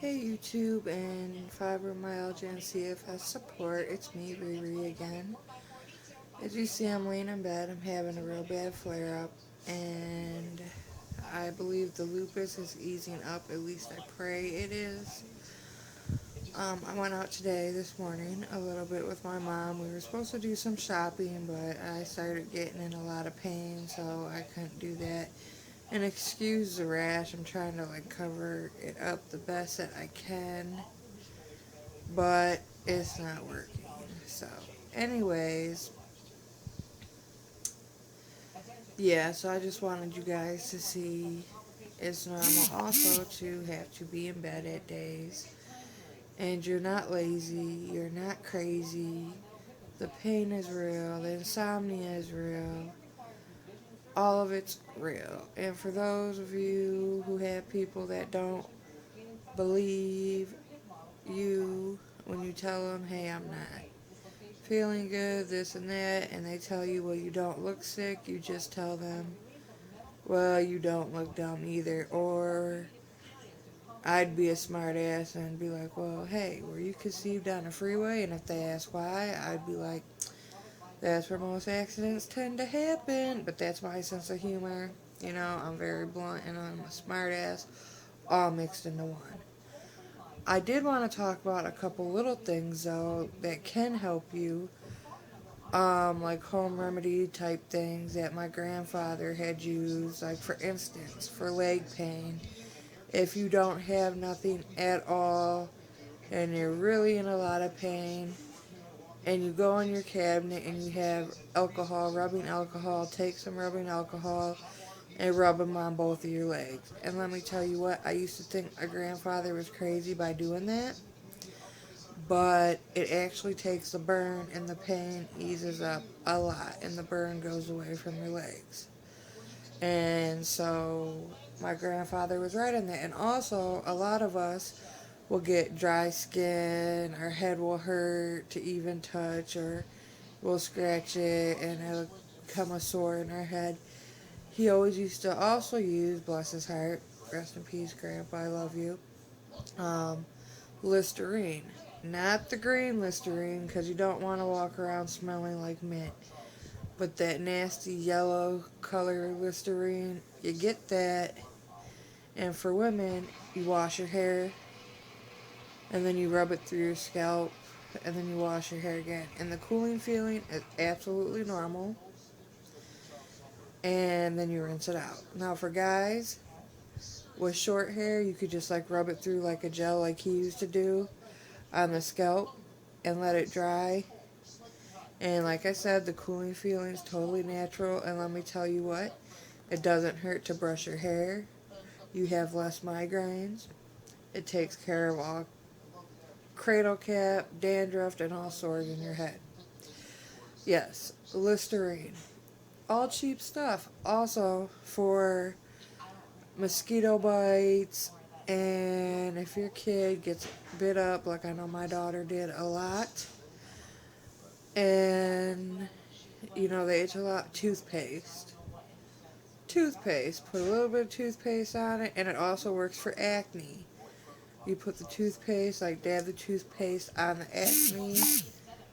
Hey YouTube and fibromyalgia and CFS support, it's me Riri again. As you see, I'm laying in bed, I'm having a real bad flare up, and I believe the lupus is easing up, at least I pray it is. I went out today, this morning, a little bit with my mom. We were supposed to do some shopping, but I started getting in a lot of pain, so I couldn't do that. And excuse the rash, I'm trying to cover it up the best that I can, but it's not working. So, anyways, yeah, so I just wanted you guys to see it's normal also to have to be in bed at days. And you're not lazy, you're not crazy. The pain is real, the insomnia is real. All of it's real. And for those of you who have people that don't believe you when you tell them, hey, I'm not feeling good, this and that, and they tell you, well, you don't look sick, you just tell them, well, you don't look dumb either. Or I'd be a smart ass and be like, well, hey, were you conceived on a freeway? And if they ask why, I'd be like, that's where most accidents tend to happen. But that's my sense of humor. You know, I'm very blunt and I'm a smart ass, all mixed into one. I did want to talk about a couple little things, though, that can help you, like home remedy type things that my grandfather had used, like for instance, for leg pain. If you don't have nothing at all and you're really in a lot of pain and you go in your cabinet and you have alcohol, rubbing alcohol, take some rubbing alcohol and rub them on both of your legs. And let me tell you what, I used to think my grandfather was crazy by doing that, but it actually takes the burn and the pain eases up a lot and the burn goes away from your legs. And so my grandfather was right on that. And also, a lot of us will get dry skin, our head will hurt to even touch, or we'll scratch it and it'll become a sore in our head. He always used to also use, bless his heart, rest in peace, Grandpa, I love you, um, Listerine. Not the green Listerine, because you don't want to walk around smelling like mint. But that nasty yellow color Listerine, you get that. And for women, you wash your hair, and then you rub it through your scalp, and then you wash your hair again. And the cooling feeling is absolutely normal. And then you rinse it out. Now for guys with short hair, you could just rub it through like a gel like he used to do on the scalp and let it dry. And like I said, the cooling feeling is totally natural. And let me tell you what, it doesn't hurt to brush your hair. You have less migraines. It takes care of all cradle cap, dandruff, and all sores in your head. Yes, Listerine. All cheap stuff. Also for mosquito bites, and if your kid gets bit up, like I know my daughter did a lot, and they itch a lot, toothpaste. Toothpaste. Put a little bit of toothpaste on it, and it also works for acne. You put the toothpaste, dab the toothpaste on the acne,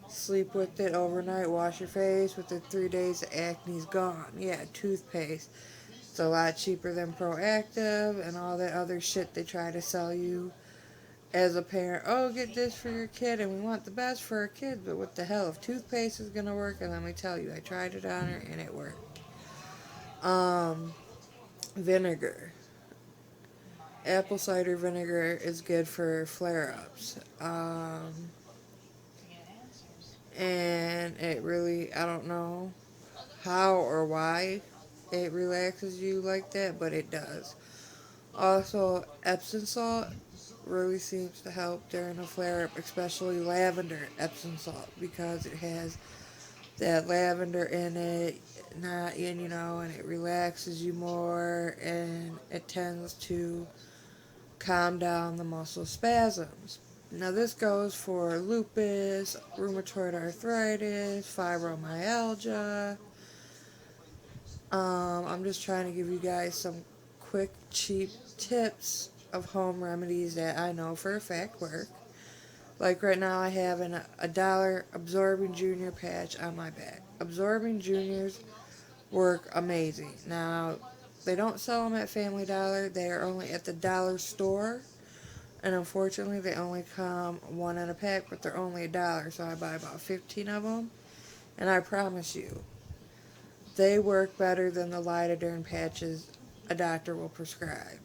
sleep with it overnight, wash your face. Within 3 days, the acne's gone. Yeah, toothpaste. It's a lot cheaper than Proactive and all that other shit they try to sell you as a parent. Oh, get this for your kid, and we want the best for our kids. But what the hell? If toothpaste is going to work, and let me tell you, I tried it on her, and it worked. Um, Vinegar. Apple cider vinegar is good for flare-ups. And it really, I don't know how or why it relaxes you like that, but it does. Also, Epsom salt really seems to help during a flare-up, especially lavender Epsom salt, because it has that lavender in it, and it relaxes you more, and it tends to calm down the muscle spasms. Now this goes for lupus, rheumatoid arthritis, fibromyalgia. I'm just trying to give you guys some quick, cheap tips of home remedies that I know for a fact work. Like right now, I have a dollar absorbing junior patch on my back. Absorbing juniors work amazing. Now, they don't sell them at Family Dollar. They are only at the dollar store. And unfortunately, they only come one in a pack, but they're only $1. So I buy about 15 of them. And I promise you, they work better than the Lidoderm patches a doctor will prescribe.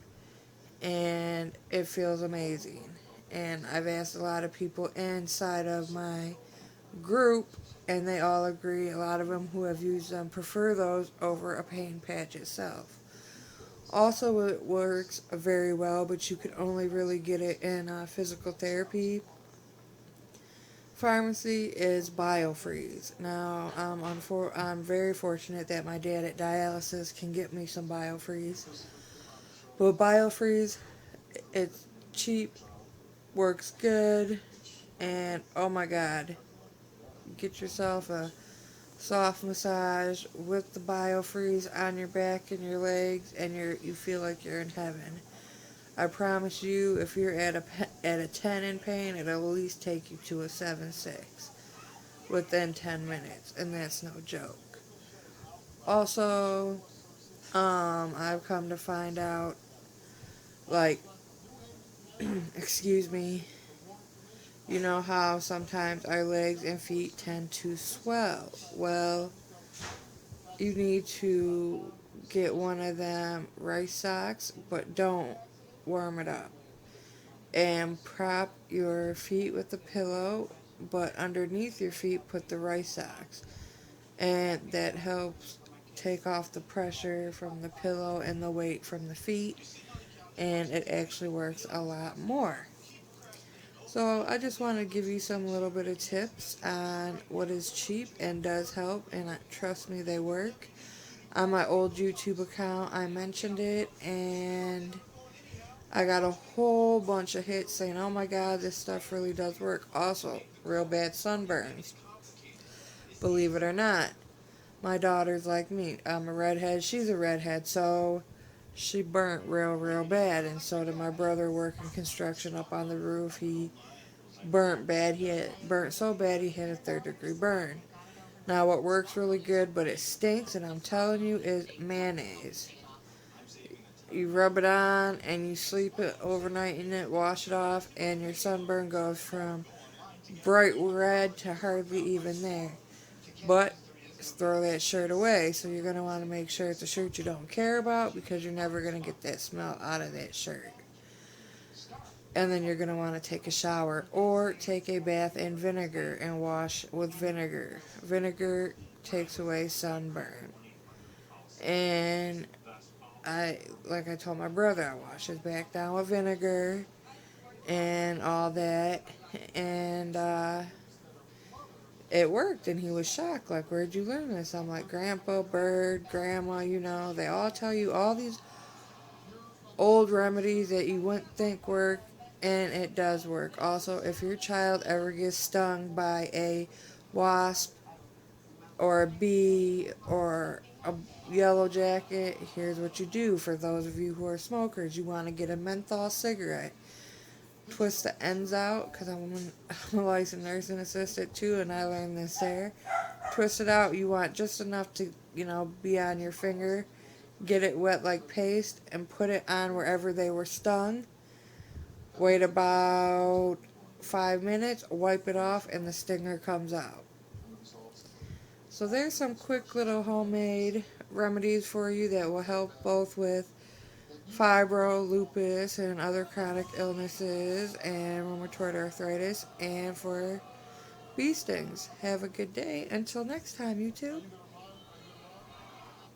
And it feels amazing. And I've asked a lot of people inside of my group, and they all agree. A lot of them who have used them prefer those over a pain patch itself. Also, it works very well, but you can only really get it in a physical therapy pharmacy, is BioFreeze. Now, I'm very fortunate that my dad at dialysis can get me some BioFreeze. But BioFreeze, it's cheap, works good, and oh my god, get yourself a soft massage with the BioFreeze on your back and your legs, and you feel like you're in heaven. I promise you, if you're at a 10 in pain, it'll at least take you to a 7-6 within 10 minutes, and that's no joke. Also, I've come to find out, like, excuse me, you know how sometimes our legs and feet tend to swell. Well, you need to get one of them rice socks, but don't warm it up. And prop your feet with the pillow, but underneath your feet put the rice socks. And that helps take off the pressure from the pillow and the weight from the feet. And it actually works a lot more. So I just want to give you some little bit of tips on what is cheap and does help, and trust me, they work. On my old YouTube account, I mentioned it, and I got a whole bunch of hits saying, oh my god, this stuff really does work. Also, real bad sunburns. Believe it or not, my daughter's like me. I'm a redhead, she's a redhead, so she burnt real bad, and so did my brother working construction up on the roof. He burnt bad. Burnt so bad he had a 3rd-degree burn. Now, what works really good, but it stinks, and I'm telling you, is mayonnaise. You rub it on, and you sleep it overnight in it, wash it off, and your sunburn goes from bright red to hardly even there. But throw that shirt away, so you're going to want to make sure it's a shirt you don't care about, because you're never going to get that smell out of that shirt. And then you're going to want to take a shower or take a bath in vinegar and wash with vinegar. Vinegar takes away sunburn. And like I told my brother, I wash his back down with vinegar and all that. And it worked, and he was shocked. Like, where'd you learn this? I'm like, Grandpa, Bird, Grandma, they all tell you all these old remedies that you wouldn't think work, and it does work. Also, if your child ever gets stung by a wasp or a bee or a yellow jacket, here's what you do. For those of you who are smokers, you want to get a menthol cigarette. Twist the ends out, because I'm a licensed nursing assistant too, and I learned this there. Twist it out. You want just enough to, be on your finger. Get it wet like paste and put it on wherever they were stung. Wait about 5 minutes, wipe it off, and the stinger comes out. So there's some quick little homemade remedies for you that will help both with fibro, lupus, and other chronic illnesses, and rheumatoid arthritis, and for bee stings. Have a good day. Until next time, YouTube.